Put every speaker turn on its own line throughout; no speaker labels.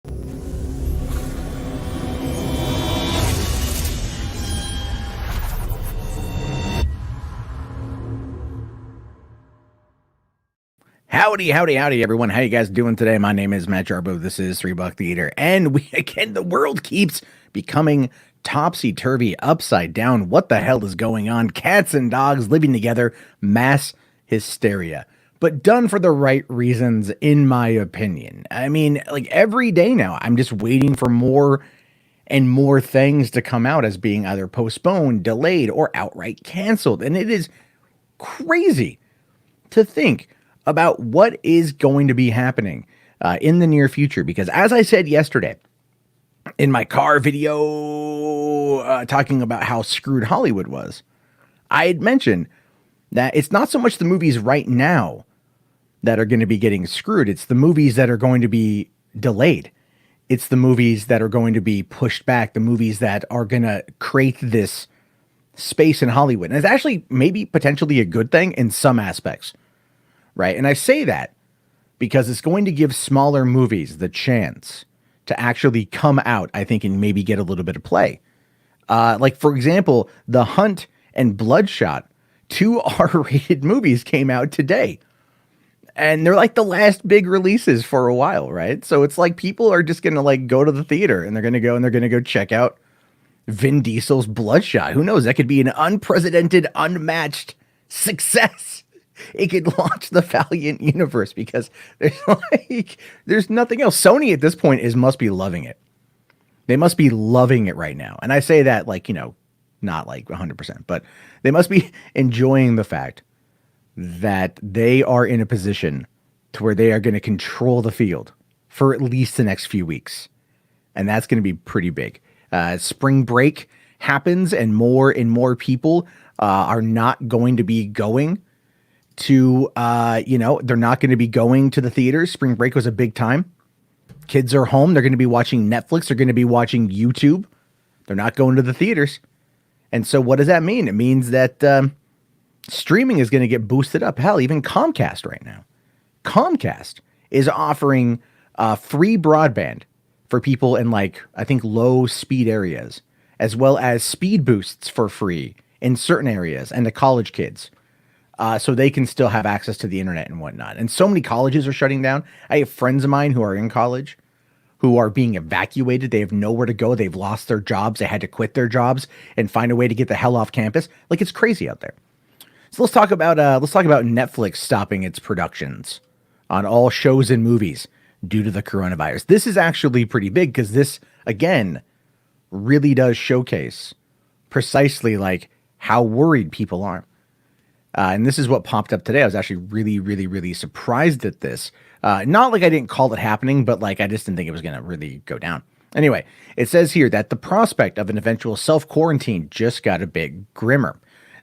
Howdy, howdy, howdy, everyone. How you guys doing today? My name is Matt Jarbo. This is $3 Theater. And the world keeps becoming topsy-turvy, upside down. What the hell is going on? Cats and dogs living together, mass hysteria. But done for the right reasons, in my opinion. I mean, like every day now, I'm just waiting for more and more things to come out as being either postponed, delayed, or outright canceled. And it is crazy to think about what is going to be happening in the near future. Because as I said yesterday in my car video talking about how screwed Hollywood was, I had mentioned that it's not so much the movies right now that are going to be getting screwed. It's the movies that are going to be delayed. It's the movies that are going to be pushed back, the movies that are going to create this space in Hollywood. And it's actually maybe potentially a good thing in some aspects. Right. And I say that because it's going to give smaller movies the chance to actually come out, I think, and maybe get a little bit of play. Like, for example, The Hunt and Bloodshot, 2 R-rated movies came out today. And they're like the last big releases for a while. Right. So it's like people are just going to like go to the theater and they're going to go check out Vin Diesel's Bloodshot. Who knows? That could be an unprecedented, unmatched success. It could launch the Valiant universe because there's nothing else. Sony at this point must be loving it. They must be loving it right now. And I say that not like 100%, but they must be enjoying the fact that they are in a position to where they are going to control the field for at least the next few weeks. And that's going to be pretty big. Spring break happens and more people are not going to be going to, they're not going to be going to the theaters. Spring break was a big time. Kids are home. They're going to be watching Netflix. They're going to be watching YouTube. They're not going to the theaters. And so what does that mean? It means that streaming is going to get boosted up. Hell, even Comcast right now. Comcast is offering free broadband for people in I think low speed areas, as well as speed boosts for free in certain areas and to college kids. So they can still have access to the internet and whatnot. And so many colleges are shutting down. I have friends of mine who are in college who are being evacuated. They have nowhere to go. They've lost their jobs. They had to quit their jobs and find a way to get the hell off campus. Like, it's crazy out there. So let's talk about Netflix stopping its productions on all shows and movies due to the coronavirus. This is actually pretty big because this, again, really does showcase precisely how worried people are. And this is what popped up today. I was actually really, really, really surprised at this. Not like I didn't call it happening, but I just didn't think it was going to really go down. Anyway, it says here that the prospect of an eventual self-quarantine just got a bit grimmer.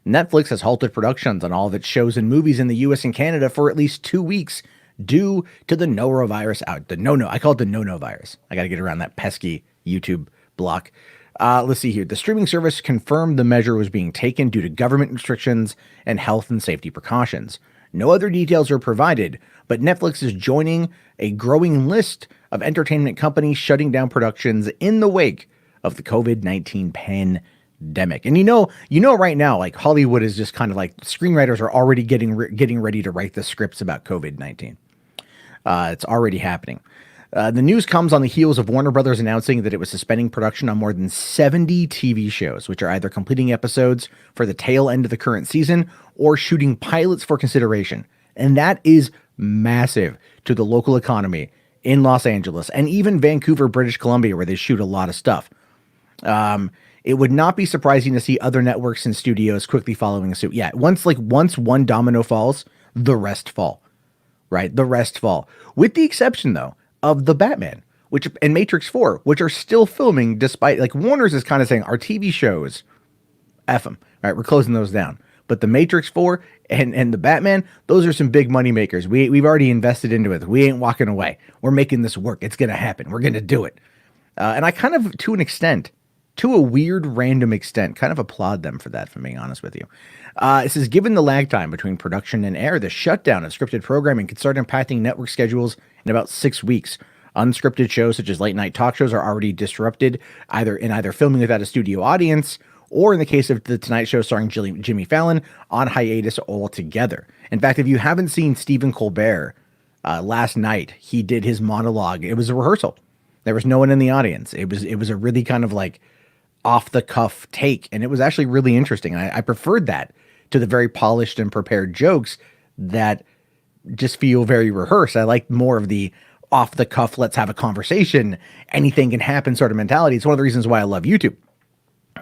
Netflix has halted productions on all of its shows and movies in the US and Canada for at least 2 weeks due to the norovirus I call it the no virus. I got to get around that pesky YouTube block. Let's see here. The streaming service confirmed the measure was being taken due to government restrictions and health and safety precautions. No other details are provided, but Netflix is joining a growing list of entertainment companies shutting down productions in the wake of the COVID-19 pandemic. And you know, right now, Hollywood is just kind of screenwriters are already getting ready to write the scripts about COVID-19. It's already happening. The news comes on the heels of Warner Brothers announcing that it was suspending production on more than 70 TV shows, which are either completing episodes for the tail end of the current season or shooting pilots for consideration. And that is massive to the local economy in Los Angeles and even Vancouver, British Columbia, where they shoot a lot of stuff. It would not be surprising to see other networks and studios quickly following suit. Yeah, once one domino falls, the rest fall. Right? The rest fall. With the exception, though, of The Batman, and Matrix 4, which are still filming despite, Warner's is kind of saying, our TV shows, F them, right? We're closing those down. But the Matrix 4 and the Batman, those are some big money makers. We've already invested into it. We ain't walking away. We're making this work. It's going to happen. We're going to do it. And I kind of, to an extent, to a weird, random extent, kind of applaud them for that, if I'm being honest with you. It says, given the lag time between production and air, the shutdown of scripted programming could start impacting network schedules in about 6 weeks. Unscripted shows such as late night talk shows are already disrupted, either filming without a studio audience, or in the case of the Tonight Show starring Jimmy Fallon, on hiatus altogether. In fact, if you haven't seen Stephen Colbert, last night he did his monologue. It was a rehearsal. There was no one in the audience. It was a really kind of like off the cuff take, and it was actually really interesting. And I preferred that to the very polished and prepared jokes that just feel very rehearsed. I like more of the off the cuff, let's have a conversation, anything can happen sort of mentality. It's one of the reasons why I love YouTube.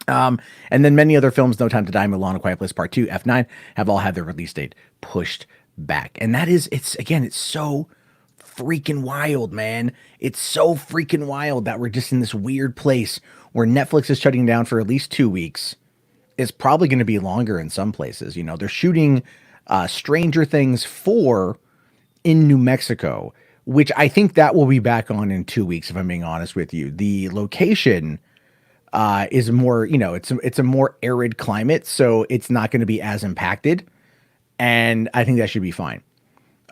And then many other films, No Time to Die, Mulan, A Quiet Place Part 2, F9, have all had their release date pushed back. And that is, it's so freaking wild, man. It's so freaking wild that we're just in this weird place where Netflix is shutting down for at least 2 weeks. It's probably going to be longer in some places. You know, they're shooting Stranger Things 4 in New Mexico, which I think that will be back on in 2 weeks, if I'm being honest with you. The location is more, you know, it's a more arid climate, so it's not going to be as impacted. And I think that should be fine.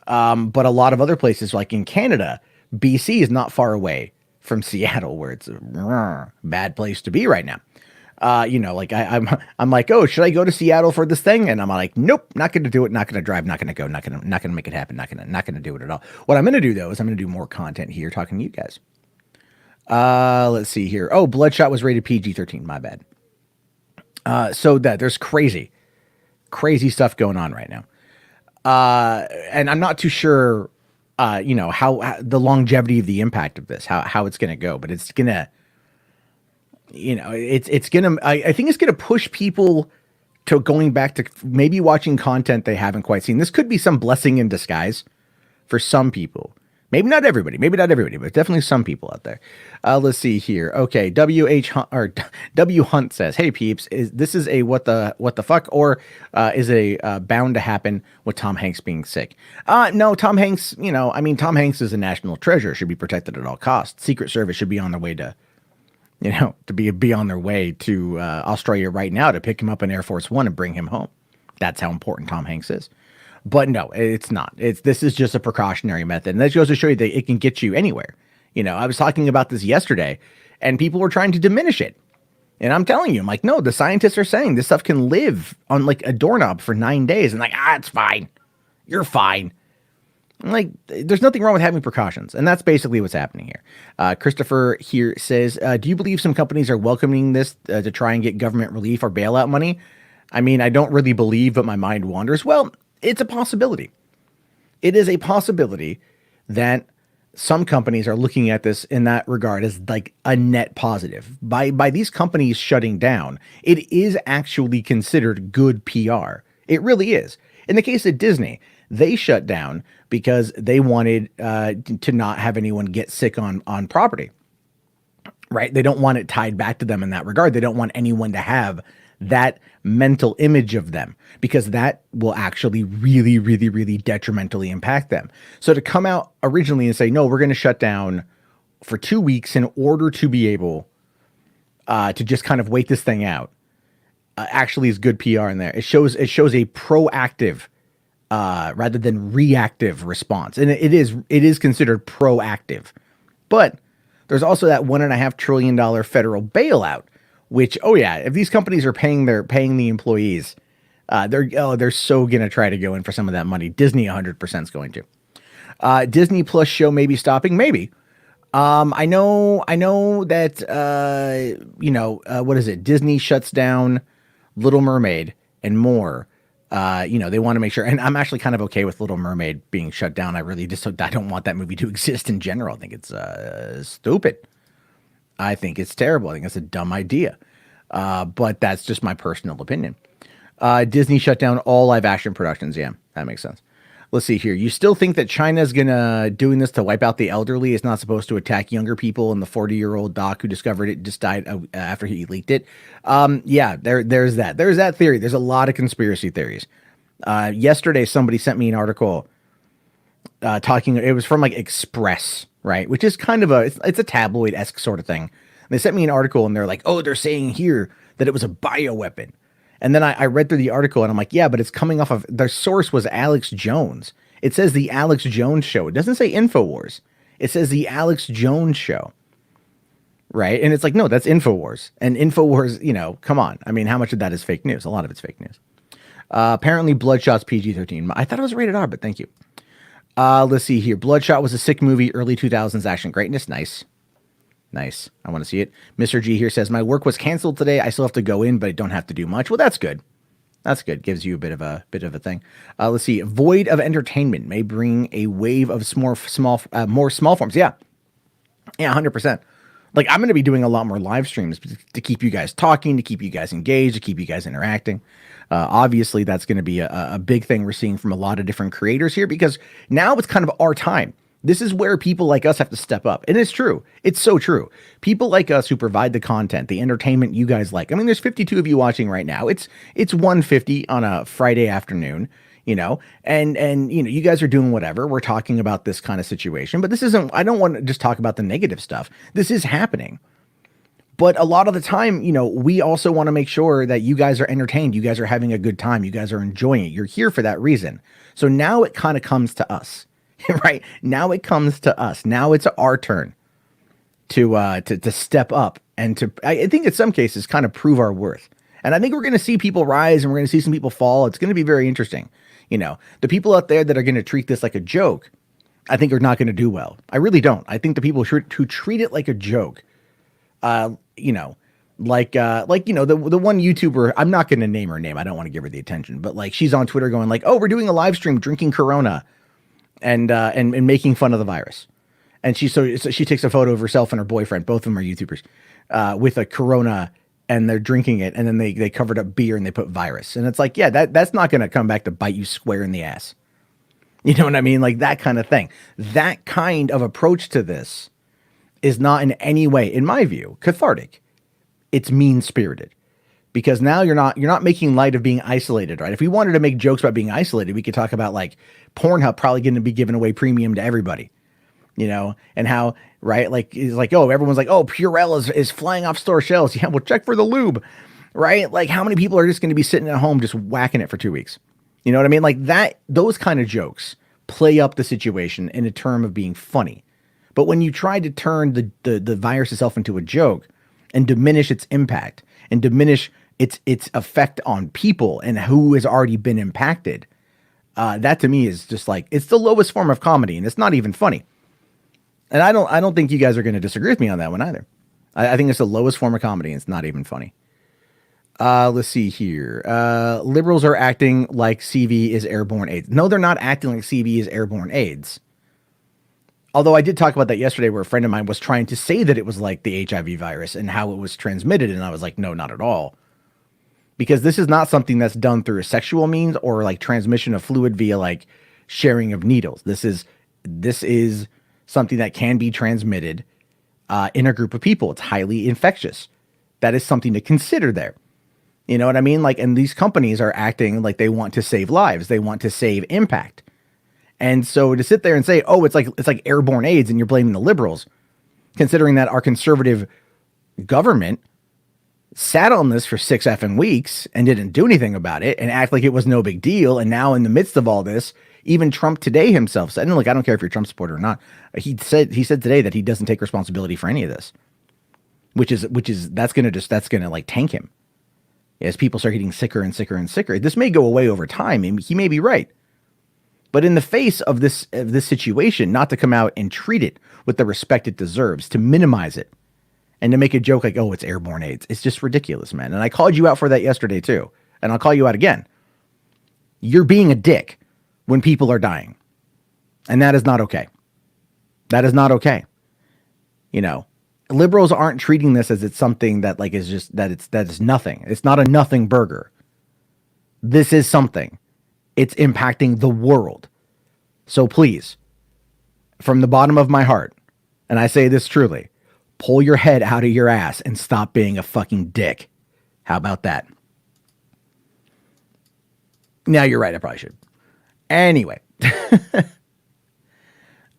But a lot of other places, like in Canada, BC is not far away from Seattle, where it's a bad place to be right now. You know, like I'm like, oh, should I go to Seattle for this thing? And I'm like, nope, not going to do it. Not going to drive. Not going to go. Not going to make it happen. Not going to do it at all. What I'm going to do though is I'm going to do more content here, talking to you guys. Let's see here. Oh, Bloodshot was rated PG-13. My bad. So that there's crazy stuff going on right now. And I'm not too sure, you know, how the longevity of the impact of this, how it's going to go, but it's going to, you know, it's going to, I think it's going to push people to going back to maybe watching content they haven't quite seen. This could be some blessing in disguise for some people. Maybe not everybody, but definitely some people out there. Let's see here. Okay. W Hunt says, hey peeps, is this a what the fuck, or is it a bound to happen with Tom Hanks being sick? No, Tom Hanks, you know, I mean, Tom Hanks is a national treasure, should be protected at all costs. Secret Service should be on their way to, you know, to be on their way to Australia right now to pick him up in Air Force One and bring him home. That's how important Tom Hanks is. But no, it's not. This is just a precautionary method. And that goes to show you that it can get you anywhere. You know, I was talking about this yesterday and people were trying to diminish it. And I'm telling you, I'm like, no, the scientists are saying this stuff can live on like a doorknob for 9 days. And like, it's fine. You're fine. I'm like, there's nothing wrong with having precautions. And that's basically what's happening here. Christopher here says, do you believe some companies are welcoming this to try and get government relief or bailout money? I mean, I don't really believe, but my mind wanders. Well, it's a possibility. It is a possibility that some companies are looking at this in that regard as like a net positive. By these companies shutting down, it is actually considered good PR. It really is. In the case of Disney, they shut down because they wanted to not have anyone get sick on property, right? They don't want it tied back to them in that regard. They don't want anyone to have that mental image of them, because that will actually really, really, really detrimentally impact them. So to come out originally and say, no, we're going to shut down for 2 weeks in order to be able to just kind of wait this thing out, actually is good PR in there. It shows a proactive rather than reactive response. And it is considered proactive. But there's also that $1.5 trillion federal bailout, which, oh yeah, if these companies are paying the employees, they're so gonna try to go in for some of that money. Disney 100% is going to. Disney Plus show may be stopping, maybe. I know that you know, what is it? Disney shuts down Little Mermaid and more. You know, they want to make sure, and I'm actually kind of okay with Little Mermaid being shut down. I don't want that movie to exist in general. I think it's stupid. I think it's terrible. I think it's a dumb idea. But that's just my personal opinion. Disney shut down all live action productions. Yeah, that makes sense. Let's see here. You still think that China's doing this to wipe out the elderly? It's not supposed to attack younger people, and the 40-year-old doc who discovered it just died after he leaked it. Yeah, there's that. There's that theory. There's a lot of conspiracy theories. Yesterday, somebody sent me an article talking. It was from like Express, right? Which is kind of it's a tabloid-esque sort of thing. They sent me an article and they're like, oh, they're saying here that it was a bioweapon. And then I read through the article and I'm like, yeah, but it's coming off of, their source was Alex Jones. It says the Alex Jones show. It doesn't say InfoWars. It says the Alex Jones show, right? And it's like, no, that's InfoWars. And InfoWars, you know, come on. I mean, how much of that is fake news? A lot of it's fake news. Apparently, Bloodshot's PG-13. I thought it was rated R, but thank you. Let's see here. Bloodshot was a sick movie, early 2000s action greatness. Nice. Nice. I want to see it. Mr. G here says, my work was canceled today. I still have to go in, but I don't have to do much. Well, that's good. That's good. Gives you a bit of a thing. Let's see. Void of entertainment may bring a wave of more small forms. Yeah. Yeah, 100%. Like, I'm going to be doing a lot more live streams to keep you guys talking, to keep you guys engaged, to keep you guys interacting. Obviously, that's going to be a big thing we're seeing from a lot of different creators here, because now it's kind of our time. This is where people like us have to step up. And it's true. It's so true. People like us who provide the content, the entertainment you guys like. I mean, there's 52 of you watching right now. It's 1:50 on a Friday afternoon, you know, and you know, you guys are doing whatever. We're talking about this kind of situation, but this isn't, I don't want to just talk about the negative stuff. This is happening. But a lot of the time, you know, we also want to make sure that you guys are entertained. You guys are having a good time. You guys are enjoying it. You're here for that reason. So now it kind of comes to us. Right now it comes to us. Now it's our turn to step up and to, I think in some cases, kind of prove our worth. And I think we're going to see people rise and we're going to see some people fall. It's going to be very interesting. You know, the people out there that are going to treat this like a joke, I think are not going to do well. I really don't. I think the people who treat it like a joke, you know, like, you know, the one YouTuber, I'm not going to name her name. I don't want to give her the attention, but like, she's on Twitter going like, oh, we're doing a live stream drinking Corona. And making fun of the virus. And she takes a photo of herself and her boyfriend, both of them are YouTubers, with a Corona, and they're drinking it, and then they covered up beer and they put virus. And it's like, yeah, that's not going to come back to bite you square in the ass. You know what I mean? Like that kind of thing. That kind of approach to this is not in any way, in my view, cathartic. It's mean-spirited. Because now you're not making light of being isolated, right? If we wanted to make jokes about being isolated, we could talk about like Pornhub probably going to be giving away premium to everybody, you know, and how, right? Like, it's like, oh, everyone's like, oh, Purell is flying off store shelves. Yeah, well, check for the lube, right? Like, how many people are just going to be sitting at home just whacking it for 2 weeks? You know what I mean? Like that, those kind of jokes play up the situation in a term of being funny. But when you try to turn the virus itself into a joke and diminish its impact and diminish its effect on people and who has already been impacted, that to me is just like, it's the lowest form of comedy, and it's not even funny. And I don't think you guys are going to disagree with me on that one either. I think it's the lowest form of comedy, and it's not even funny. Let's see here. Liberals are acting like CV is airborne AIDS. No, they're not acting like CV is airborne AIDS. Although I did talk about that yesterday, where a friend of mine was trying to say that it was like the HIV virus and how it was transmitted. And I was like, no, not at all. Because this is not something that's done through a sexual means or like transmission of fluid via like sharing of needles. This is something that can be transmitted in a group of people. It's highly infectious. That is something to consider there. You know what I mean? Like, and these companies are acting like they want to save lives. They want to save impact. And so to sit there and say, oh, it's like airborne AIDS and you're blaming the liberals, considering that our conservative government sat on this for 6 effing weeks and didn't do anything about it and act like it was no big deal. And now in the midst of all this, even Trump today himself said, and look, I don't care if you're a Trump supporter or not. He said today that he doesn't take responsibility for any of this, which is that's going to like tank him as people start getting sicker and sicker and sicker. This may go away over time, and he may be right. But in the face of this situation, not to come out and treat it with the respect it deserves, to minimize it, and to make a joke like, oh, it's airborne AIDS. It's just ridiculous, man. And I called you out for that yesterday too. And I'll call you out again. You're being a dick when people are dying. And that is not okay. That is not okay. You know, liberals aren't treating this as it's something that like is just, that is nothing. It's not a nothing burger. This is something. It's impacting the world. So please, from the bottom of my heart, and I say this truly, pull your head out of your ass and stop being a fucking dick. How about that? Now you're right. I probably should. Anyway,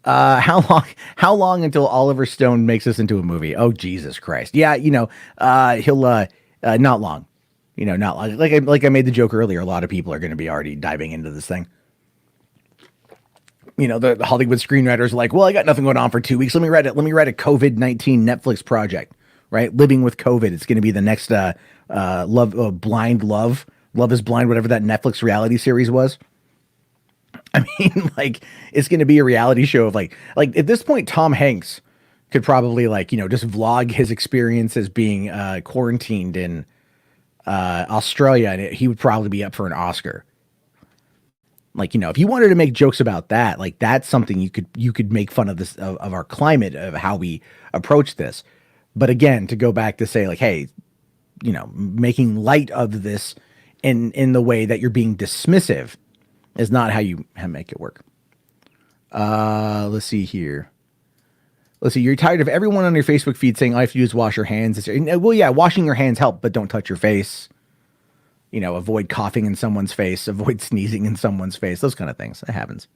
how long until Oliver Stone makes this into a movie? Oh, Jesus Christ. Yeah. You know, he'll, not long, you know, not long. Like I made the joke earlier. A lot of people are going to be already diving into this thing. The Hollywood screenwriters are like, well, I got nothing going on for 2 weeks. Let me write it. Let me write a COVID-19 Netflix project, right? Living with COVID. It's going to be the next Blind Love. Love is Blind, whatever that Netflix reality series was. I mean, like, it's going to be a reality show of like at this point, Tom Hanks could probably just vlog his experience as being quarantined in Australia, and he would probably be up for an Oscar. If you wanted to make jokes about that, like that's something you could make fun of this of our climate, of how we approach this. But again, to go back to say like, hey, making light of this in the way that you're being dismissive is not how you make it work. Let's see here. Let's see. You're tired of everyone on your Facebook feed saying all you have to do is wash your hands. Well, yeah, washing your hands help, but don't touch your face. Avoid coughing in someone's face, avoid sneezing in someone's face, those kind of things. That happens.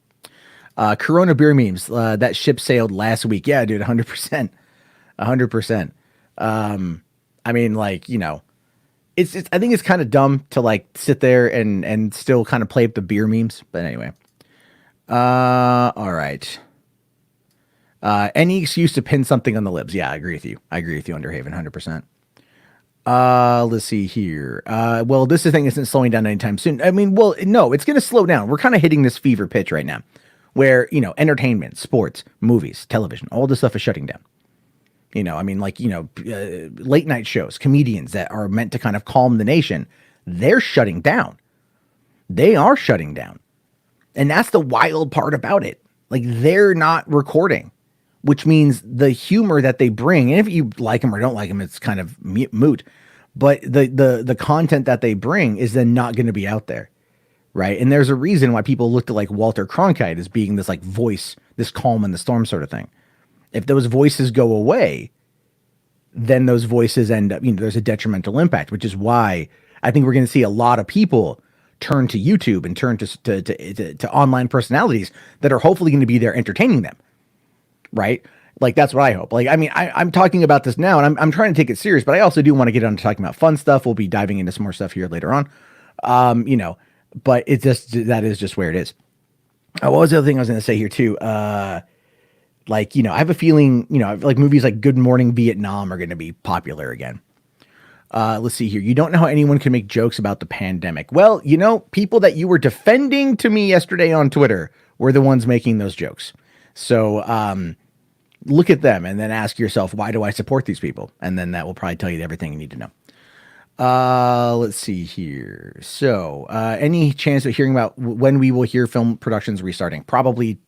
Corona beer memes. That ship sailed last week. Yeah, dude, 100%. 100%. I mean, it's I think it's kind of dumb to sit there and still kind of play up the beer memes. But anyway. All right. Any excuse to pin something on the libs. Yeah, I agree with you. Underhaven, 100%. Let's see here. Well, this thing isn't slowing down anytime soon. I mean, well, no, it's going to slow down. We're kind of hitting this fever pitch right now where, entertainment, sports, movies, television, all this stuff is shutting down. Late night shows, comedians that are meant to kind of calm the nation, they're shutting down. They are shutting down. And that's the wild part about it. They're not recording, which means the humor that they bring, and if you like them or don't like them, it's kind of moot. But the content that they bring is then not going to be out there, right? And there's a reason why people looked at Walter Cronkite as being this voice, this calm in the storm sort of thing. If those voices go away, then those voices end up, there's a detrimental impact, which is why I think we're going to see a lot of people turn to YouTube and turn to online personalities that are hopefully going to be there entertaining them. Right? That's what I hope. I'm talking about this now and I'm trying to take it serious, but I also do want to get on to talking about fun stuff. We'll be diving into some more stuff here later on. But it's that is just where it is. What was the other thing I was going to say here too? I have a feeling, movies like Good Morning Vietnam are going to be popular again. Let's see here. You don't know how anyone can make jokes about the pandemic. Well, people that you were defending to me yesterday on Twitter were the ones making those jokes. So, look at them and then ask yourself, why do I support these people? And then that will probably tell you everything you need to know. Let's see here. So, any chance of hearing about when we will hear film productions restarting? Probably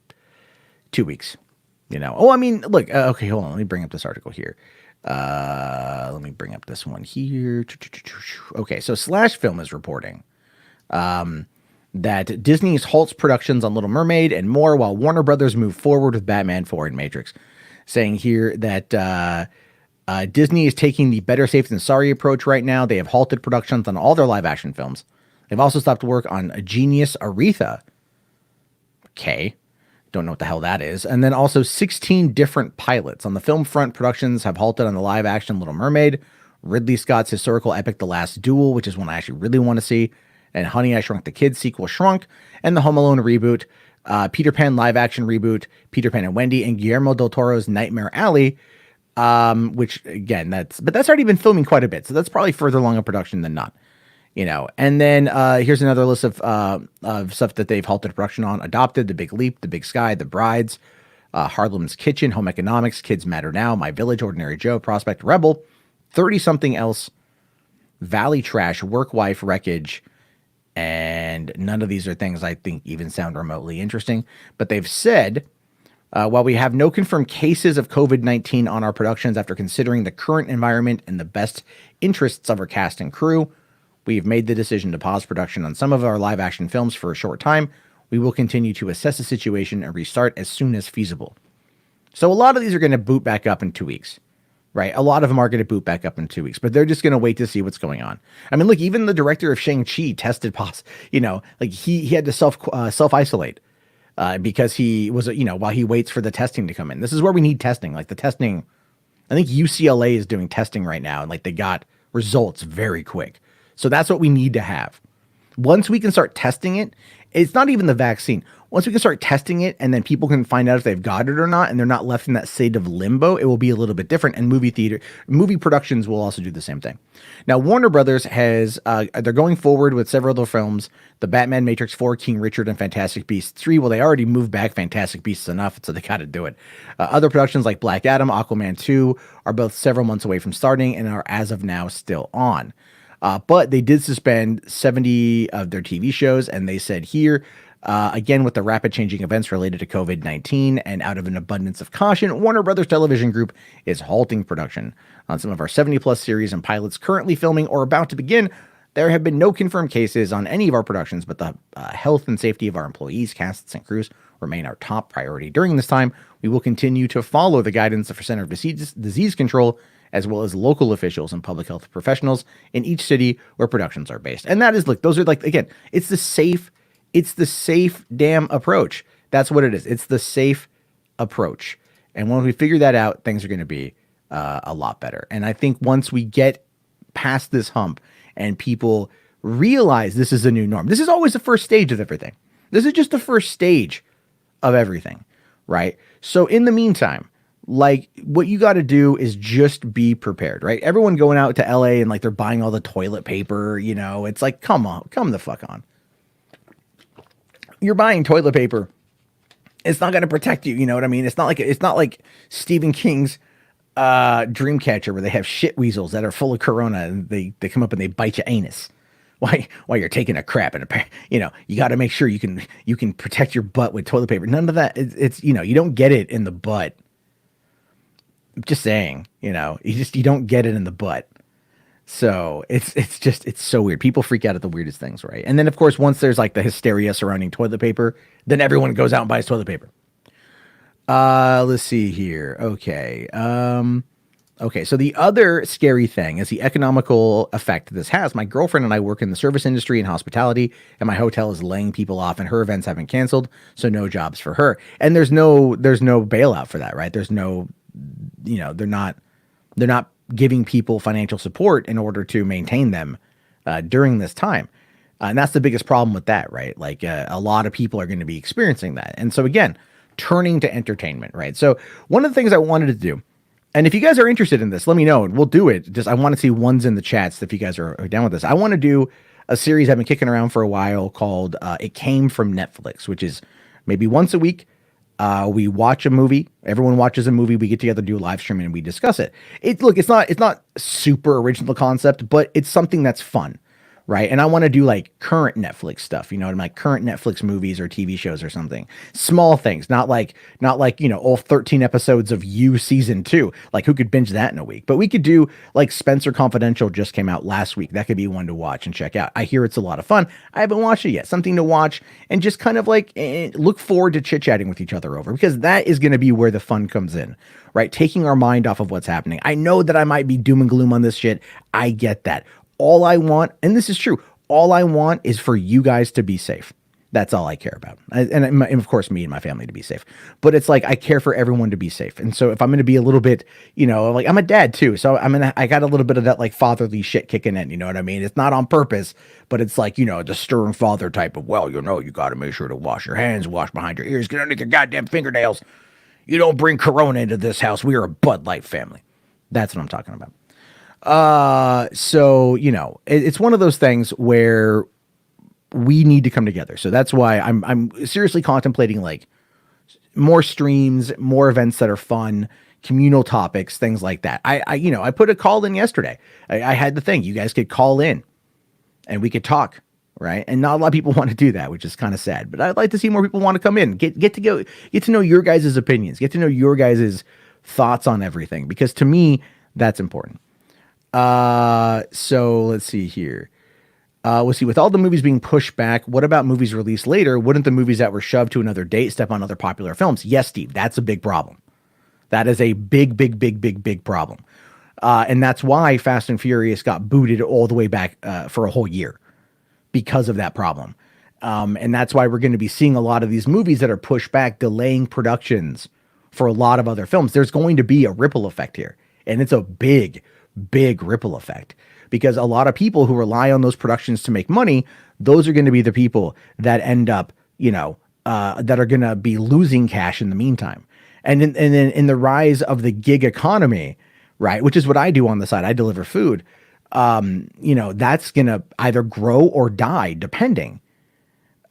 2 weeks. Oh, I mean, look, okay, hold on. Let me bring up this article here. Let me bring up this one here. Okay, so Slash Film is reporting that Disney halts productions on Little Mermaid and more while Warner Brothers move forward with Batman 4 and Matrix, saying here that Disney is taking the better safe than sorry approach right now. They have halted productions on all their live action films. They've also stopped work on Genius Aretha. Okay. Don't know what the hell that is. And then also 16 different pilots. On the film front, productions have halted on the live action Little Mermaid, Ridley Scott's historical epic The Last Duel, which is one I actually really want to see, and Honey, I Shrunk the Kids sequel Shrunk, and the Home Alone reboot, Peter Pan live action reboot, Peter Pan and Wendy, and Guillermo del Toro's Nightmare Alley, which again, that's already been filming quite a bit. So that's probably further along in production than not. And then here's another list of stuff that they've halted production on: Adopted, The Big Leap, The Big Sky, The Brides, Harlem's Kitchen, Home Economics, Kids Matter Now, My Village, Ordinary Joe, Prospect, Rebel, 30-something else, Valley Trash, Work Wife, Wreckage, and none of these are things I think even sound remotely interesting. But they've said, while we have no confirmed cases of COVID-19 on our productions after considering the current environment and the best interests of our cast and crew, we've made the decision to pause production on some of our live action films for a short time. We will continue to assess the situation and restart as soon as feasible. So a lot of these are going to boot back up in 2 weeks, right? A lot of them are going to boot back up in 2 weeks, but they're just going to wait to see what's going on. I mean, look, even the director of Shang-Chi tested he had to self-isolate because he was, while he waits for the testing to come in. This is where we need testing. The testing, I think UCLA is doing testing right now, and they got results very quick. So that's what we need to have. Once we can start testing it It's not even the vaccine. Once we can start testing it and then people can find out if they've got it or not, and they're not left in that state of limbo, it will be a little bit different. And movie productions will also do the same thing. Now, Warner Brothers they're going forward with several other films: the Batman, Matrix 4, King Richard, and Fantastic Beasts 3. Well, they already moved back Fantastic Beasts enough, so they got to do it. Other productions like Black Adam, Aquaman 2 are both several months away from starting and are, as of now, still on. But they did suspend 70 of their TV shows, and they said here, again, with the rapid changing events related to COVID-19 and out of an abundance of caution, Warner Brothers Television Group is halting production on some of our 70-plus series and pilots currently filming or about to begin. There have been no confirmed cases on any of our productions, but the health and safety of our employees, casts, and crews remain our top priority. During this time, we will continue to follow the guidance of the Center of Disease Control, as well as local officials and public health professionals in each city where productions are based. And that is, look, those are like, again, it's the safe damn approach. That's what it is. It's the safe approach. And when we figure that out, things are going to be a lot better. And I think once we get past this hump and people realize this is a new norm, this is always the first stage of everything. This is just the first stage of everything, right? So in the meantime, like, what you got to do is just be prepared, right? Everyone going out to LA and like they're buying all the toilet paper, you know, it's like, come the fuck on. You're buying toilet paper. It's not going to protect you. You know what I mean? It's not like Stephen King's Dreamcatcher, where they have shit weasels that are full of corona and they come up and they bite your anus while you're taking a crap. And you know, you got to make sure you can protect your butt with toilet paper. None of that. It's you know, you don't get it in the butt. Just saying, you know, you don't get it in the butt. So it's so weird. People freak out at the weirdest things, right? And then of course, once there's like the hysteria surrounding toilet paper, then everyone goes out and buys toilet paper. Let's see here. Okay. Okay. So the other scary thing is the economical effect this has. My girlfriend and I work in the service industry and hospitality, and my hotel is laying people off and her events haven't canceled. So no jobs for her. And there's no bailout for that, right? There's no, you know, they're not giving people financial support in order to maintain them during this time. And that's the biggest problem with that, right? Like a lot of people are going to be experiencing that. And so again, turning to entertainment, right? So one of the things I wanted to do, and if you guys are interested in this, let me know and we'll do it. Just, I want to see ones in the chats if you guys are down with this. I want to do a series I've been kicking around for a while called It Came From Netflix, which is maybe once a week. We watch a movie. Everyone watches a movie. We get together, do a live stream, and we discuss it. It's not super original concept, but it's something that's fun, right? And I want to do like current Netflix stuff, you know, like current Netflix movies or TV shows or something. Small things, not like, you know, all 13 episodes of You season 2. Like, who could binge that in a week? But we could do like Spencer Confidential just came out last week. That could be one to watch and check out. I hear it's a lot of fun. I haven't watched it yet. Something to watch and just kind of like look forward to chit-chatting with each other over, because that is going to be where the fun comes in, right? Taking our mind off of what's happening. I know that I might be doom and gloom on this shit. I get that. All I want, and this is true, all I want is for you guys to be safe. That's all I care about. And of course, me and my family to be safe. But it's like, I care for everyone to be safe. And so if I'm going to be a little bit, you know, like, I'm a dad too. So I got a little bit of that like fatherly shit kicking in, you know what I mean? It's not on purpose, but it's like, you know, the stern father type of, well, you know, you got to make sure to wash your hands, wash behind your ears, get underneath your goddamn fingernails. You don't bring corona into this house. We are a Bud Light family. That's what I'm talking about. So, you know, it's one of those things where we need to come together. So that's why I'm seriously contemplating like more streams, more events that are fun, communal topics, things like that. I put a call in yesterday. I had the thing, you guys could call in and we could talk, right? And not a lot of people want to do that, which is kind of sad, but I'd like to see more people want to come in, get to know your guys' opinions, get to know your guys' thoughts on everything, because to me, that's important. So let's see here. We'll see, with all the movies being pushed back, what about movies released later? Wouldn't the movies that were shoved to another date step on other popular films? Yes, Steve, that's a big problem. That is a big problem. And that's why Fast and Furious got booted all the way back, for a whole year because of that problem. And that's why we're going to be seeing a lot of these movies that are pushed back, delaying productions for a lot of other films. There's going to be a ripple effect here, and it's a big ripple effect, because a lot of people who rely on those productions to make money, those are going to be the people that end up, that are going to be losing cash in the meantime. And then in the rise of the gig economy, right, which is what I do on the side, I deliver food. That's going to either grow or die depending.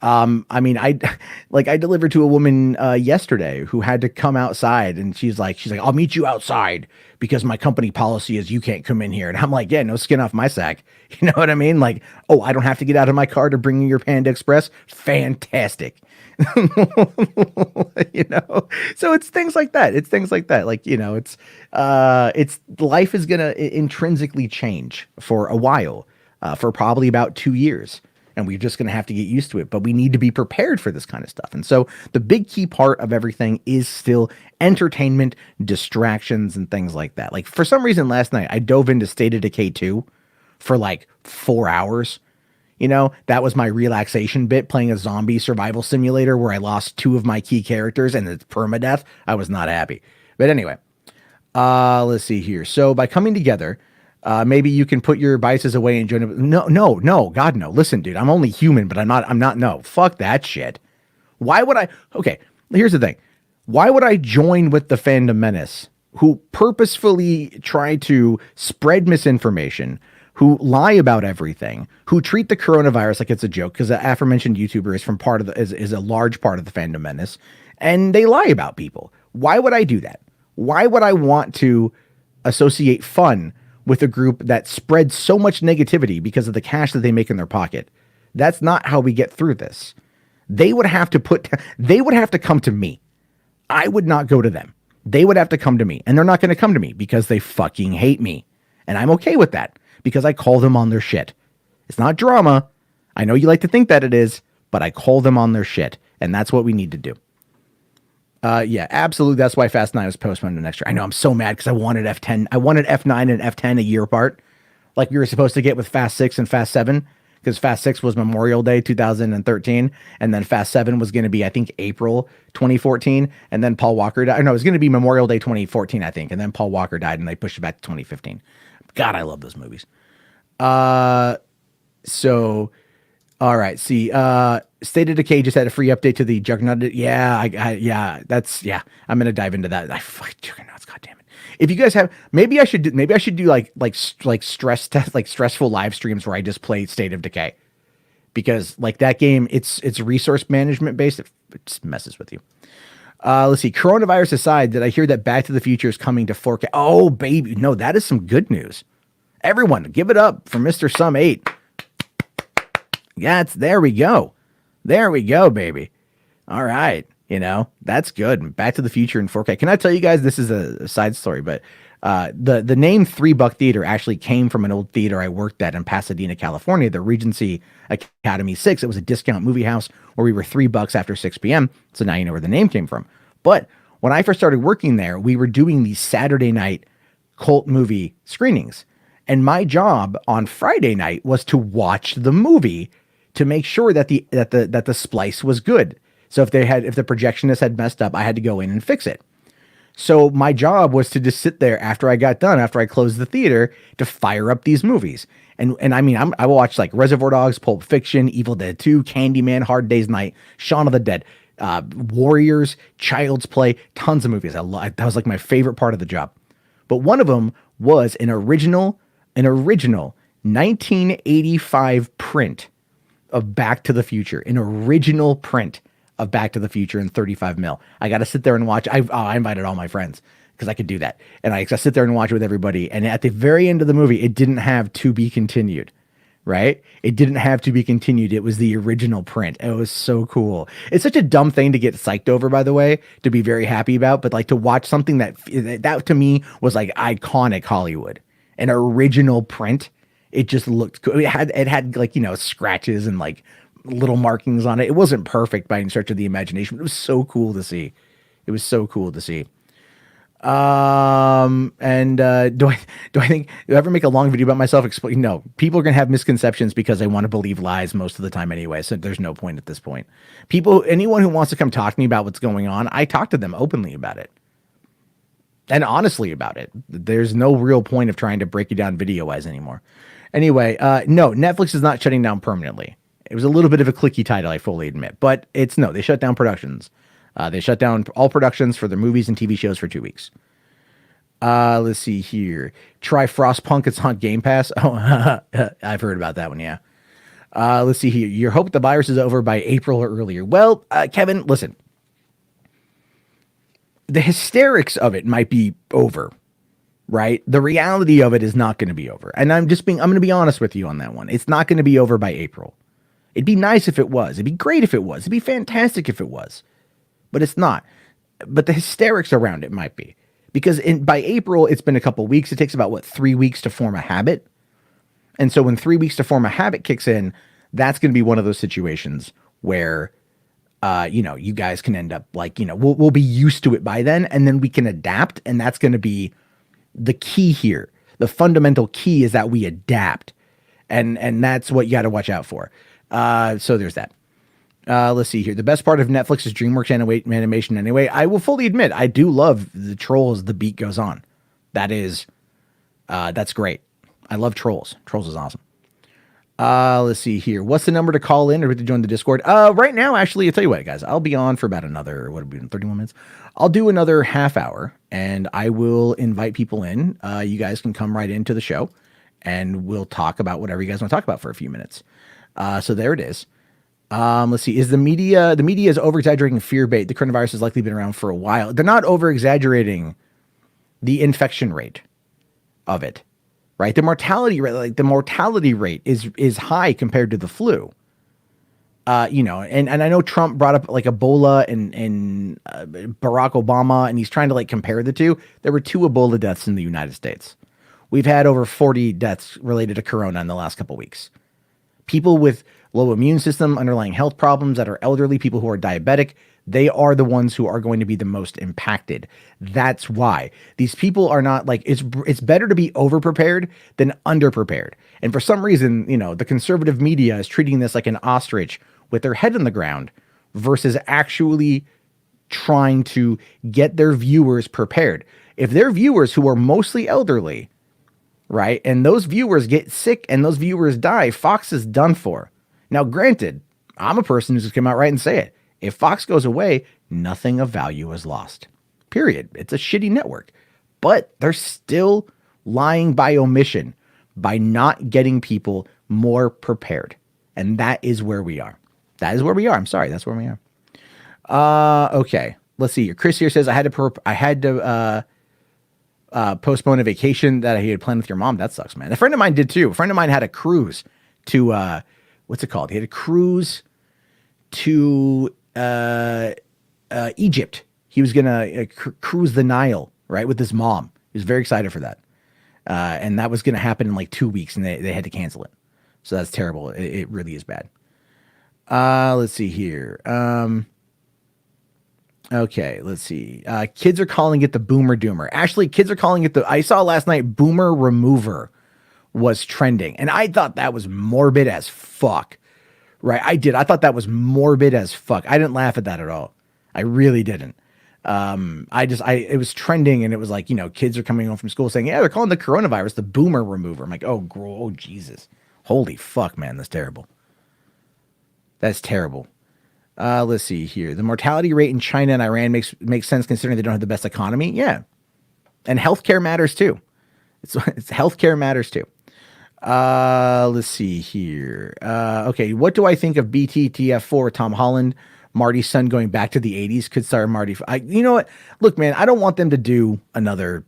I delivered to a woman yesterday who had to come outside, and she's like, I'll meet you outside because my company policy is you can't come in here. And I'm like, yeah, no skin off my sack. You know what I mean? Like, oh, I don't have to get out of my car to bring you your Panda Express. Fantastic. So it's things like that. It's life is going to intrinsically change for a while, for probably about 2 years. And we're just going to have to get used to it. But we need to be prepared for this kind of stuff. And so the big key part of everything is still entertainment, distractions, and things like that. Like, for some reason last night, I dove into State of Decay 2 for like 4 hours. That was my relaxation bit, playing a zombie survival simulator where I lost 2 of my key characters and it's permadeath. I was not happy. But anyway, let's see here. So by coming together, maybe you can put your biases away and join. No, God, no. Listen, dude, I'm only human, but I'm not, no, fuck that shit. Why would I? Okay, here's the thing. Why would I join with the fandom menace who purposefully try to spread misinformation, who lie about everything, who treat the coronavirus like it's a joke? Because the aforementioned YouTuber is a large part of the fandom menace, and they lie about people. Why would I do that? Why would I want to associate fun with a group that spreads so much negativity because of the cash that they make in their pocket? That's not how we get through this. They would have to come to me. I would not go to them. They would have to come to me, and they're not going to come to me because they fucking hate me. And I'm okay with that because I call them on their shit. It's not drama. I know you like to think that it is, but I call them on their shit. And that's what we need to do. Yeah, absolutely. That's why Fast 9 was postponed to next year. I know, I'm so mad because I wanted F10. I wanted F9 and F10 a year apart, like we were supposed to get with Fast 6 and Fast 7, because Fast 6 was Memorial Day 2013, and then Fast 7 was going to be, I think, April 2014, and then Paul Walker died. No, it was going to be Memorial Day 2014, I think, and then Paul Walker died, and they pushed it back to 2015. God, I love those movies. So, all right, see, State of Decay just had a free update to the Juggernaut. Yeah, I'm gonna dive into that. I fuck Juggernauts, god damn it. If you guys have, maybe I should do like stress test, like stressful live streams where I just play State of Decay, because like that game, it's resource management based. It just messes with you. Let's see. Coronavirus aside, did I hear that Back to the Future is coming to 4K? Oh baby, no, that is some good news. Everyone, give it up for Mr. Sum 8. Yeah, there we go. There we go, baby. All right. That's good. Back to the Future in 4K. Can I tell you guys, this is a side story, but the name $3 Theater actually came from an old theater I worked at in Pasadena, California, the Regency Academy 6. It was a discount movie house where we were $3 after 6 p.m. So now you know where the name came from. But when I first started working there, we were doing these Saturday night cult movie screenings. And my job on Friday night was to watch the movie to make sure that the splice was good. So if the projectionist had messed up, I had to go in and fix it. So my job was to just sit there after I got done, after I closed the theater, to fire up these movies. And I mean, I watched like Reservoir Dogs, Pulp Fiction, Evil Dead 2, Candyman, Hard Day's Night, Shaun of the Dead, Warriors, Child's Play, tons of movies. That was like my favorite part of the job. But one of them was an original 1985 print of Back to the Future, an original print of Back to the Future in 35 mil. I got to sit there and watch. I invited all my friends because I could do that. And I sit there and watch it with everybody. And at the very end of the movie, it didn't have to be continued, right? It didn't have to be continued. It was the original print. It was so cool. It's such a dumb thing to get psyched over, by the way, to be very happy about, but like to watch something that to me was like iconic Hollywood, an original print. It just looked cool. It had like, scratches and like little markings on it. It wasn't perfect by any stretch of the imagination, but it was so cool to see. It was so cool to see. Do I ever make a long video about myself? No, people are going to have misconceptions because they want to believe lies most of the time anyway. So there's no point at this point. Anyone who wants to come talk to me about what's going on, I talk to them openly about it. And honestly about it. There's no real point of trying to break it down video-wise anymore. Anyway, no, Netflix is not shutting down permanently. It was a little bit of a clicky title, I fully admit, but it's no, they shut down productions. They shut down all productions for their movies and TV shows for 2 weeks. Let's see here. Try Frostpunk. It's on Game Pass. Oh, I've heard about that one. Yeah. Let's see here. You hope the virus is over by April or earlier. Well, Kevin, listen. The hysterics of it might be over, right? The reality of it is not going to be over. And I'm going to be honest with you on that one. It's not going to be over by April. It'd be nice if it was. It'd be great if it was. It'd be fantastic if it was. But it's not. But the hysterics around it might be. Because by April, it's been a couple weeks. It takes about, 3 weeks to form a habit. And so when 3 weeks to form a habit kicks in, that's going to be one of those situations where, you guys can end up we'll be used to it by then, and then we can adapt. And that's going to be the key here. The fundamental key is that we adapt. And that's what you got to watch out for. So there's that. Let's see here. The best part of Netflix is DreamWorks animation anyway. I will fully admit, I do love the Trolls. The beat goes on. That's great. I love Trolls. Trolls is awesome. Let's see here. What's the number to call in or to join the Discord? Right now, actually, I'll tell you what, guys, I'll be on for about another, 31 minutes. I'll do another half hour and I will invite people in. You guys can come right into the show and we'll talk about whatever you guys want to talk about for a few minutes. So there it is. Let's see. Is the media is over-exaggerating fear bait? The coronavirus has likely been around for a while. They're not over-exaggerating the infection rate of it, right? The mortality rate is high compared to the flu. And I know Trump brought up Ebola and Barack Obama, and he's trying to compare the two. There were 2 Ebola deaths in the United States. We've had over 40 deaths related to corona in the last couple of weeks. People with low immune system, underlying health problems that are elderly, people who are diabetic, they are the ones who are going to be the most impacted. That's why these people are not it's better to be overprepared than underprepared. And for some reason, the conservative media is treating this like an ostrich with their head in the ground versus actually trying to get their viewers prepared. If their viewers who are mostly elderly, right, and those viewers get sick and those viewers die, Fox is done for. Now, granted, I'm a person who's just come out right and say it. If Fox goes away, nothing of value is lost. Period. It's a shitty network. But they're still lying by omission by not getting people more prepared. And that is where we are. I'm sorry. That's where we are. Okay. Let's see here. Chris here says, I had to postpone a vacation that I had planned with your mom. That sucks, man. A friend of mine did too. A friend of mine had a cruise to, what's it called? He had a cruise to Egypt. He was going to cruise the Nile, right, with his mom. He was very excited for that. And that was going to happen in 2 weeks, and they had to cancel it. So that's terrible. It really is bad. Let's see here. Okay, let's see. Kids are calling it the boomer doomer. Actually, kids are calling it I saw last night boomer remover was trending. And I thought that was morbid as fuck. Right? I thought that was morbid as fuck. I didn't laugh at that at all. I really didn't. It was trending and it was kids are coming home from school saying, yeah, they're calling the coronavirus the boomer remover. I'm like, oh, Jesus. Holy fuck, man. That's terrible. That's terrible. Let's see here. The mortality rate in China and Iran makes sense considering they don't have the best economy. Yeah. And healthcare matters too. It's healthcare matters too. Let's see here. Okay. What do I think of BTTF4, Tom Holland, Marty's son going back to the 80s? Could star Marty. You know what? Look, man, I don't want them to do another,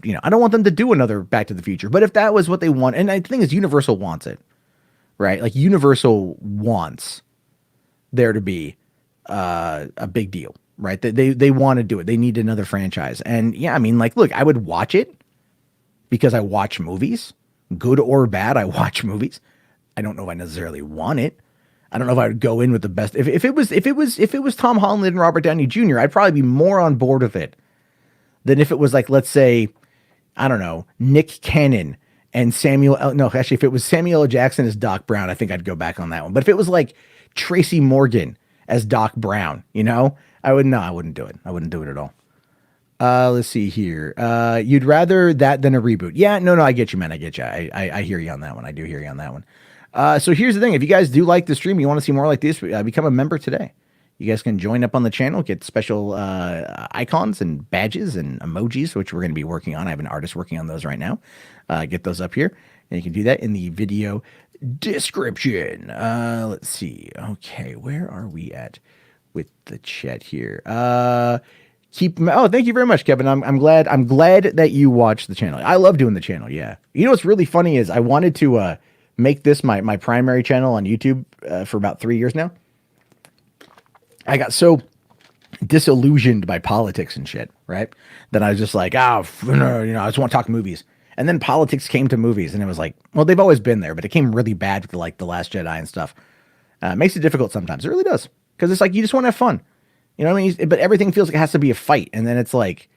I don't want them to do another Back to the Future, but if that was what they want, and the thing is Universal wants it, right? Universal wants there to be a big deal, right? They want to do it. They need another franchise. And yeah, look, I would watch it because I watch movies, good or bad. I watch movies. I don't know if I necessarily want it. I don't know if I would go in with the best. If it was Tom Holland and Robert Downey Jr., I'd probably be more on board with it than if it was let's say, I don't know, Nick Cannon and if it was Samuel L. Jackson as Doc Brown, I think I'd go back on that one. But if it was Tracy Morgan as Doc Brown, I wouldn't do it. I wouldn't do it at all. Let's see here. You'd rather that than a reboot. Yeah, no, I get you, man. I get you. I hear you on that one. I do hear you on that one. So here's the thing. If you guys do like the stream, you want to see more like this, become a member today. You guys can join up on the channel, get special icons and badges and emojis, which we're going to be working on. I have an artist working on those right now. Get those up here. And you can do that in the video description. Let's see. Okay, where are we at with the chat here? Thank you very much, Kevin. I'm glad that you watched the channel. I love doing the channel. Yeah. You know what's really funny is I wanted to make this my primary channel on YouTube for about 3 years now. I got so disillusioned by politics and shit, right? That I was just like, I just want to talk movies. And then politics came to movies, and it was like, well, they've always been there, but it came really bad with like The Last Jedi and stuff. It makes it difficult sometimes. It really does. Because it's like, you just want to have fun. You know what I mean? But everything feels like it has to be a fight. And then it's like,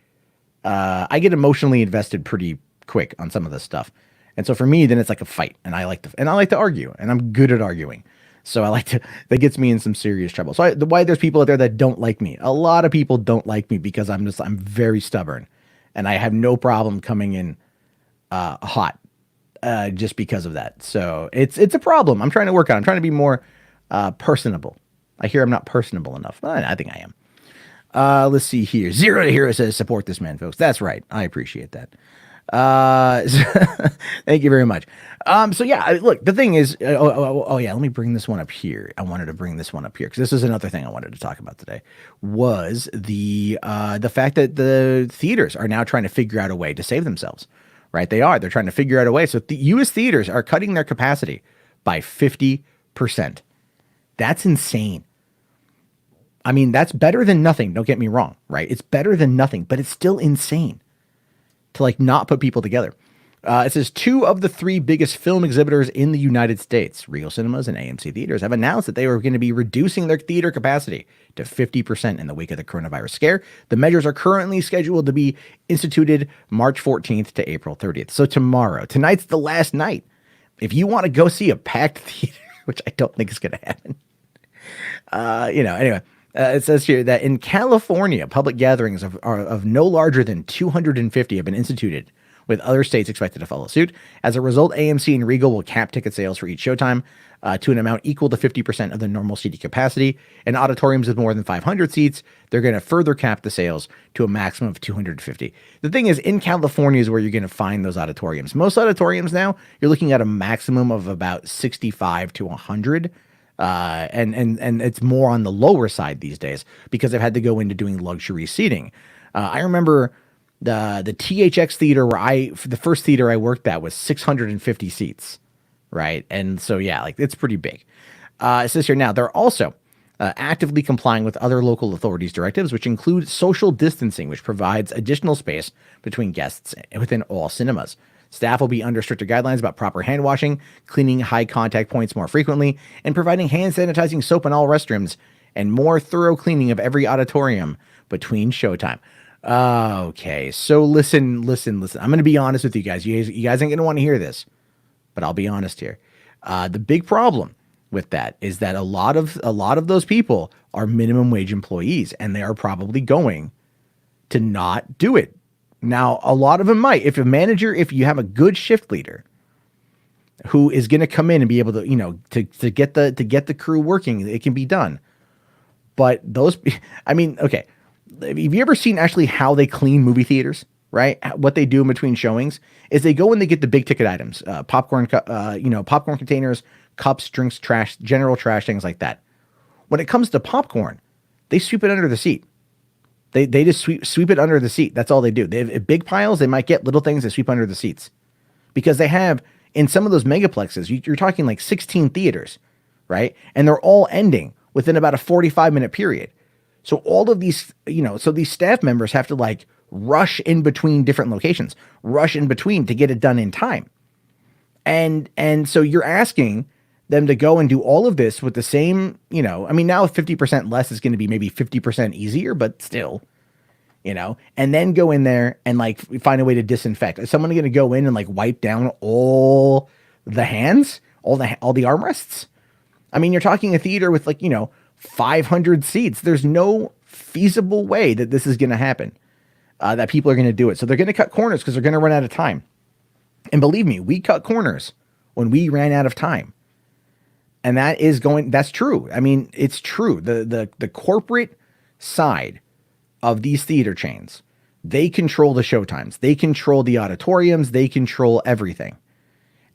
I get emotionally invested pretty quick on some of this stuff. And so for me, then it's like a fight. And I like to argue, and I'm good at arguing. So that gets me in some serious trouble. So why there's people out there that don't like me. A lot of people don't like me because I'm very stubborn, and I have no problem coming in hot just because of that. So it's a problem. I'm trying to work on it. I'm trying to be more personable. I hear I'm not personable enough. I think I am. Let's see here. Zero to Hero says, support this man, folks. That's right. I appreciate that. Thank you very much. So yeah, look, the thing is, yeah, let me bring this one up here. I wanted to bring this one up here because this is another thing I wanted to talk about today was the fact that the theaters are now trying to figure out a way to save themselves, right? They're trying to figure out a way. So the U.S. theaters are cutting their capacity by 50%. That's insane. I mean, that's better than nothing. Don't get me wrong, right? It's better than nothing, but it's still insane to like not put people together. It says 2 of the 3 biggest film exhibitors in the United States, Regal Cinemas and AMC Theaters, have announced that they were going to be reducing their theater capacity to 50% in the wake of the coronavirus scare. The measures are currently scheduled to be instituted March 14th to April 30th. So tomorrow, tonight's the last night. If you want to go see a packed theater, which I don't think is going to happen, anyway. It says here that in California, public gatherings of no larger than 250 have been instituted, with other states expected to follow suit. As a result, AMC and Regal will cap ticket sales for each showtime to an amount equal to 50% of the normal seating capacity. In auditoriums with more than 500 seats, they're going to further cap the sales to a maximum of 250. The thing is, in California is where you're going to find those auditoriums. Most auditoriums now, you're looking at a maximum of about 65 to 100. And it's more on the lower side these days because they've had to go into doing luxury seating. I remember the THX theater the first theater I worked at was 650 seats, right? And so, yeah, like it's pretty big. It says here now, they're also actively complying with other local authorities' directives, which include social distancing, which provides additional space between guests within all cinemas. Staff will be under stricter guidelines about proper hand washing, cleaning high contact points more frequently, and providing hand sanitizing soap in all restrooms, and more thorough cleaning of every auditorium between showtime. Okay, so listen. I'm going to be honest with you guys. You guys ain't going to want to hear this, but I'll be honest here. The big problem with that is that a lot of those people are minimum wage employees, and they are probably going to not do it. Now, a lot of them might. If you have a good shift leader who is going to come in and be able to, to get the crew working, it can be done. But okay. Have you ever seen actually how they clean movie theaters, right? What they do in between showings is they go and they get the big ticket items, popcorn containers, cups, drinks, trash, general trash, things like that. When it comes to popcorn, they sweep it under the seat. They just sweep it under the seat. That's all they do. They have big piles. They might get little things that sweep under the seats because they have in some of those megaplexes, you're talking like 16 theaters, right? And they're all ending within about a 45-minute period. So all of these, so these staff members have to like rush in between different locations, rush in between to get it done in time. And so you're asking them to go and do all of this with the same, now 50% less is going to be maybe 50% easier, but still, and then go in there and like find a way to disinfect. Is someone going to go in and like wipe down all the hands, all the armrests? I mean, you're talking a theater with like, 500 seats. There's no feasible way that this is going to happen. that people are going to do it. So they're going to cut corners because they're going to run out of time. And believe me, we cut corners when we ran out of time. And that's true. I mean, it's true. The corporate side of these theater chains, they control the showtimes. They control the auditoriums. They control everything.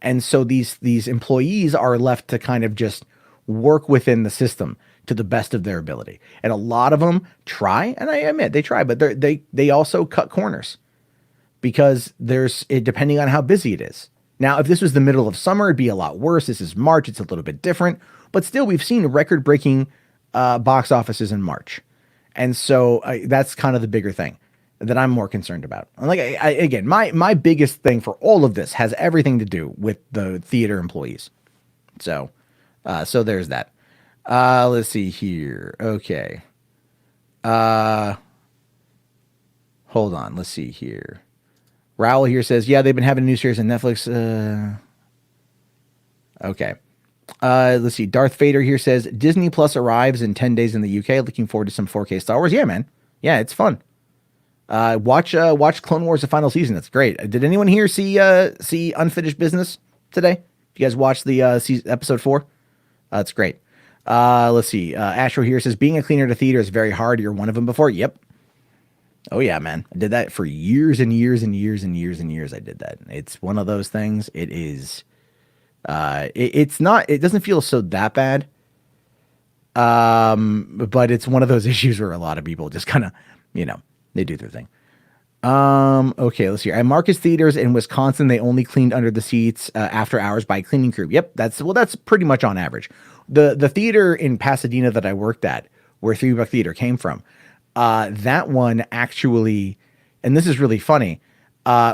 And so these employees are left to kind of just work within the system to the best of their ability. And a lot of them try, and I admit they try, but they also cut corners because depending on how busy it is. Now, if this was the middle of summer, it'd be a lot worse. This is March. It's a little bit different, but still we've seen record-breaking box offices in March. And so that's kind of the bigger thing that I'm more concerned about. And like, again, my biggest thing for all of this has everything to do with the theater employees. So there's that. Let's see here. Okay. Hold on. Let's see here. Raoul here says, yeah, they've been having new series on Netflix. Okay. Let's see. Darth Vader here says, Disney Plus arrives in 10 days in the UK. Looking forward to some 4K Star Wars. Yeah, man. Yeah, it's fun. Watch Clone Wars the final season. That's great. Did anyone here see Unfinished Business today? You guys watch the episode 4? That's great. Let's see. Astro here says, being a cleaner at a theater is very hard. You're one of them before. Yep. Oh yeah, man. I did that for years and years and years and years and years. I did that. It's one of those things. It is, it doesn't feel so that bad. But it's one of those issues where a lot of people just kind of, they do their thing. Okay, let's see. At Marcus Theaters in Wisconsin, they only cleaned under the seats after hours by a cleaning crew. Yep, that's pretty much on average. The theater in Pasadena that I worked at, where Three Buck Theater came from, that one actually, and this is really funny,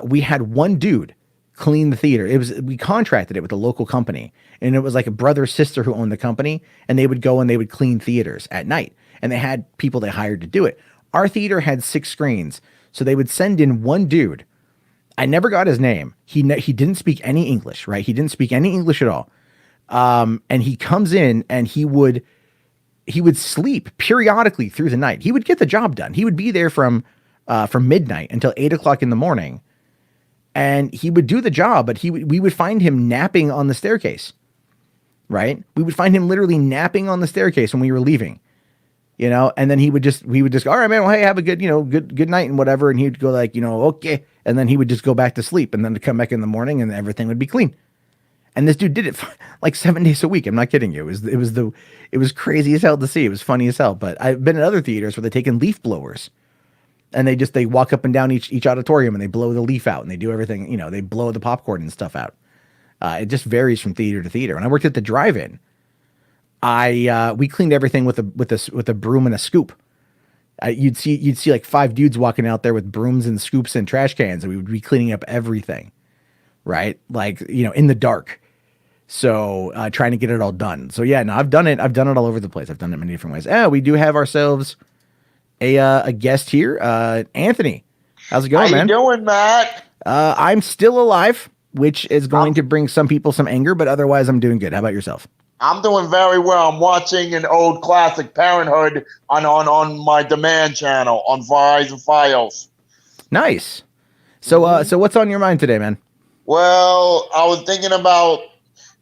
we had one dude clean the theater. We contracted it with a local company, and it was like a brother sister who owned the company, and they would go and they would clean theaters at night, and they had people they hired to do it. Our theater had 6 screens, so they would send in one dude. I never got his name. He didn't speak any English, right? He didn't speak any English at all. And he comes in and he would sleep periodically through the night. He would get the job done. He would be there from midnight until 8:00 in the morning, and he would do the job. But we would find him napping on the staircase, right? We would find him literally napping on the staircase when we were leaving, and then we would just, all right, man, well, hey, have a good, good night and whatever. And he'd go like, okay. And then he would just go back to sleep, and then to come back in the morning and everything would be clean. And this dude did it like 7 days a week. I'm not kidding you. It was crazy as hell to see. It was funny as hell. But I've been at other theaters where they take in leaf blowers, and they walk up and down each auditorium and they blow the leaf out and they do everything. They blow the popcorn and stuff out. It just varies from theater to theater. When I worked at the drive-in, we cleaned everything with a broom and a scoop. You'd see like 5 dudes walking out there with brooms and scoops and trash cans, and we would be cleaning up everything, right? Like, in the dark. So trying to get it all done. So yeah, no, I've done it all over the place. I've done it many different ways. We do have ourselves a guest here, Anthony. How's it going, man?
How you doing, Matt?
I'm still alive, which is going to bring some people some anger, but otherwise I'm doing good. How about yourself?
I'm doing very well. I'm watching an old classic, Parenthood, on my demand channel on Verizon Files.
Nice. So so what's on your mind today, man?
Well, I was thinking about.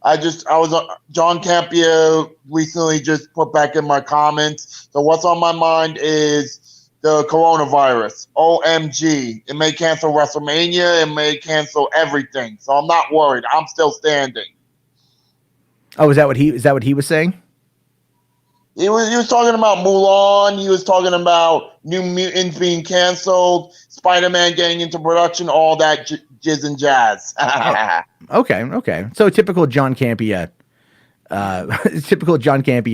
John Campia recently just put back in my comments. So what's on my mind is the coronavirus. OMG. It may cancel WrestleMania. It may cancel everything. So I'm not worried. I'm still standing.
Oh, is that what he was saying?
He was talking about Mulan. He was talking about New Mutants being canceled, Spider-Man getting into production, all that jizz and jazz.
Okay. So typical John Campia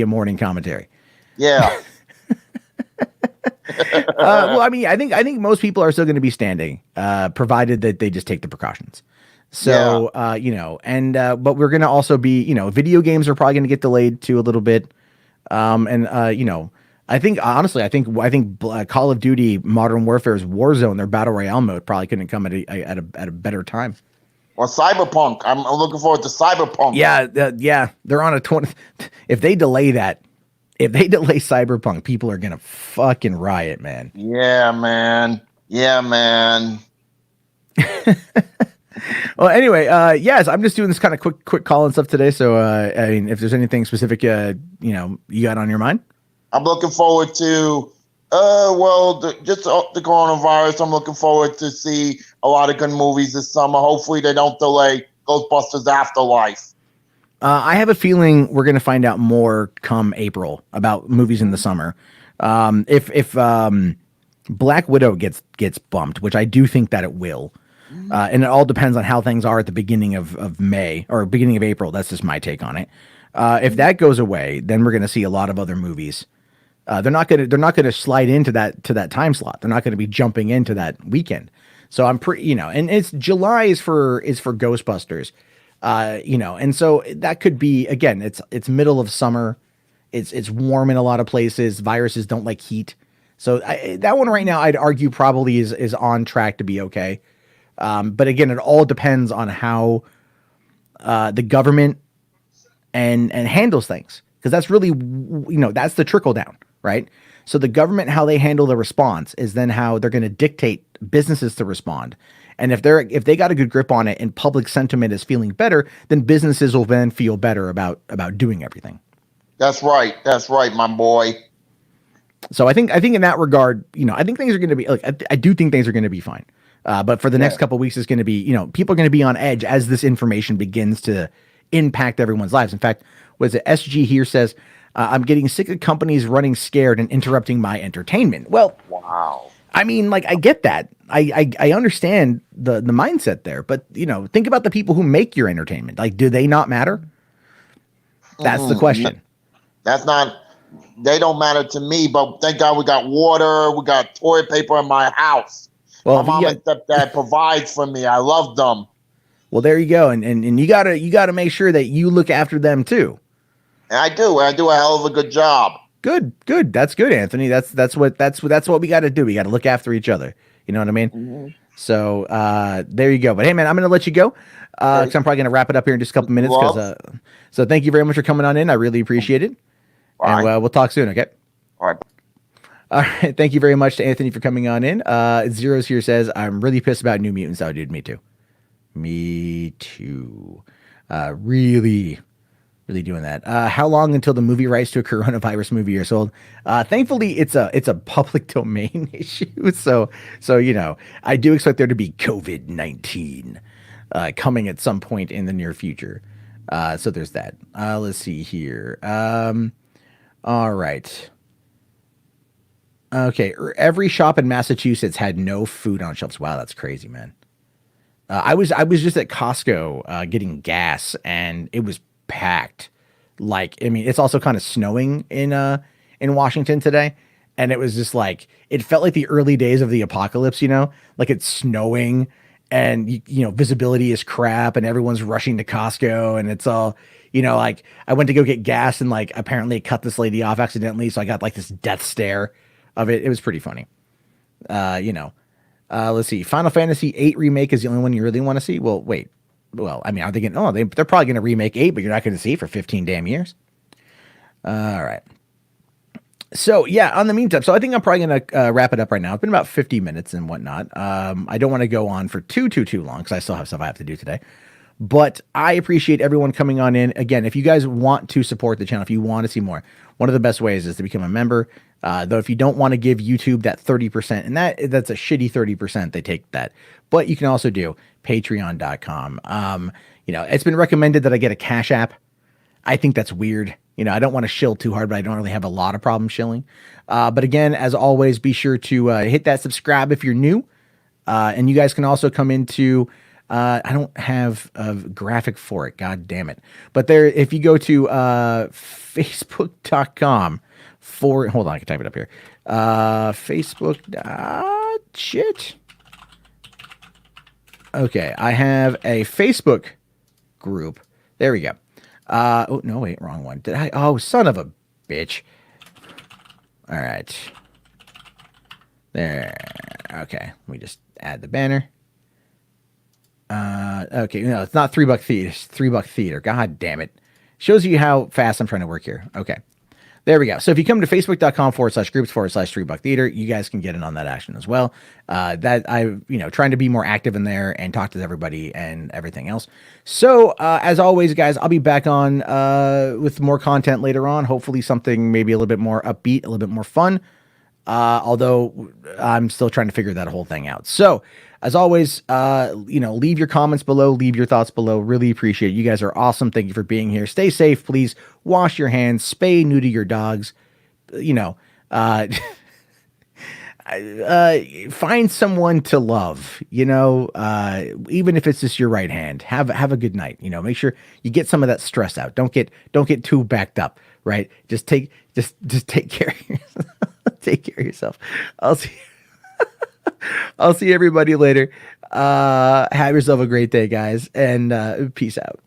morning commentary.
Yeah.
Well, I mean, I think most people are still going to be standing, provided that they just take the precautions. So, yeah. But we're going to also be, video games are probably going to get delayed too a little bit. I think Call of Duty Modern Warfare's Warzone, their battle royale mode, probably couldn't come at a better time.
Or Cyberpunk. I'm looking forward to Cyberpunk.
Yeah, they're on a 20. If they delay Cyberpunk, people are gonna fucking riot, man.
Yeah, man. Yeah, man.
Well, anyway, yes, I'm just doing this kind of quick call and stuff today. So, I mean, if there's anything specific, you got on your mind.
I'm looking forward to, the coronavirus. I'm looking forward to see a lot of good movies this summer. Hopefully, they don't delay Ghostbusters Afterlife.
I have a feeling we're going to find out more come April about movies in the summer. If Black Widow gets bumped, which I do think that it will, and it all depends on how things are at the beginning of May or beginning of April. That's just my take on it. If that goes away, then we're going to see a lot of other movies. They're not gonna slide into that time slot. They're not going to be jumping into that weekend. So I'm pretty, and it's July is for Ghostbusters. And so that could be, again, it's middle of summer. It's warm in a lot of places. Viruses don't like heat. So that one right now, I'd argue probably is on track to be okay. But again, it all depends on how the government and handles things, because that's really, that's the trickle down, right? So the government, how they handle the response is then how they're going to dictate businesses to respond. And if they got a good grip on it and public sentiment is feeling better, then businesses will then feel better about doing everything.
That's right. That's right, my boy.
So I think in that regard, I think things are going to be like, I do think things are going to be fine. But for the next couple of weeks, it's going to be, people are going to be on edge as this information begins to impact everyone's lives. In fact, was it SG here says, I'm getting sick of companies running scared and interrupting my entertainment. Well,
wow.
I mean, like, I get that. I understand the mindset there, but think about the people who make your entertainment. Like, do they not matter? That's the question.
They don't matter to me, but thank God we got water, we got toilet paper in my house.
Well,
my mom and stepdad provides for me. I love them.
Well, there you go. And you gotta make sure that you look after them too.
And I do a hell of a good job.
Good. That's good, Anthony. That's what we got to do. We got to look after each other. You know what I mean? Mm-hmm. So there you go. But hey, man, I'm going to let you go because I'm probably going to wrap it up here in just a couple minutes. So thank you very much for coming on in. I really appreciate it. And we'll talk soon. Okay.
All right.
All right. Thank you very much to Anthony for coming on in. Zeros here says, I'm really pissed about New Mutants. Oh, dude, me too. Me too. Really doing that. How long until the movie rights to a coronavirus movie are sold? Thankfully, it's a public domain issue. So I do expect there to be COVID-19 coming at some point in the near future. So there's that. Let's see here. All right. Okay. Every shop in Massachusetts had no food on shelves. Wow, that's crazy, man. I was just at Costco getting gas, and it was packed. Like, I mean, it's also kind of snowing in Washington today, and it was just like, it felt like the early days of the apocalypse, like it's snowing and visibility is crap and everyone's rushing to Costco, and it's all, like I went to go get gas and like apparently it cut this lady off accidentally, so I got like this death stare of it. It was pretty funny. Let's see. Final Fantasy VIII Remake is the only one you really want to see. Well, wait. Well, I mean, are they going to, they're probably going to remake 8, but you're not going to see it for 15 damn years. All right. So yeah, on the meantime, so I think I'm probably going to wrap it up right now. It's been about 50 minutes and whatnot. I don't want to go on for too long because I still have stuff I have to do today. But I appreciate everyone coming on in. Again, if you guys want to support the channel, if you want to see more, one of the best ways is to become a member. Though if you don't want to give YouTube that 30%, and that's a shitty 30%, they take that. But you can also do patreon.com. It's been recommended that I get a Cash App. I think that's weird. I don't want to shill too hard, but I don't really have a lot of problems shilling. But again, as always, be sure to hit that subscribe if you're new. And you guys can also come into, I don't have a graphic for it. God damn it. But there, if you go to facebook.com hold on, I can type it up here. Facebook. Shit. Okay, I have a Facebook group. There we go. Oh, no, wait, wrong one. Did I? Oh, son of a bitch. All right. There. Okay, let me just add the banner. Okay, no, it's not $3 Theater. It's $3 Theater. God damn it. Shows you how fast I'm trying to work here. Okay. There we go. So if you come to facebook.com/groups/3buck theater, you guys can get in on that action as well. That I, trying to be more active in there and talk to everybody and everything else. So as always, guys, I'll be back on with more content later on. Hopefully something maybe a little bit more upbeat, a little bit more fun. Although I'm still trying to figure that whole thing out. So as always, leave your comments below, leave your thoughts below. Really appreciate it. You guys are awesome. Thank you for being here. Stay safe, please. Wash your hands, spay, neuter your dogs, find someone to love, even if it's just your right hand. Have a good night. Make sure you get some of that stress out. Don't get too backed up, right? Just take care of yourself. Take care of yourself. I'll see everybody later. Have yourself a great day, guys, and peace out.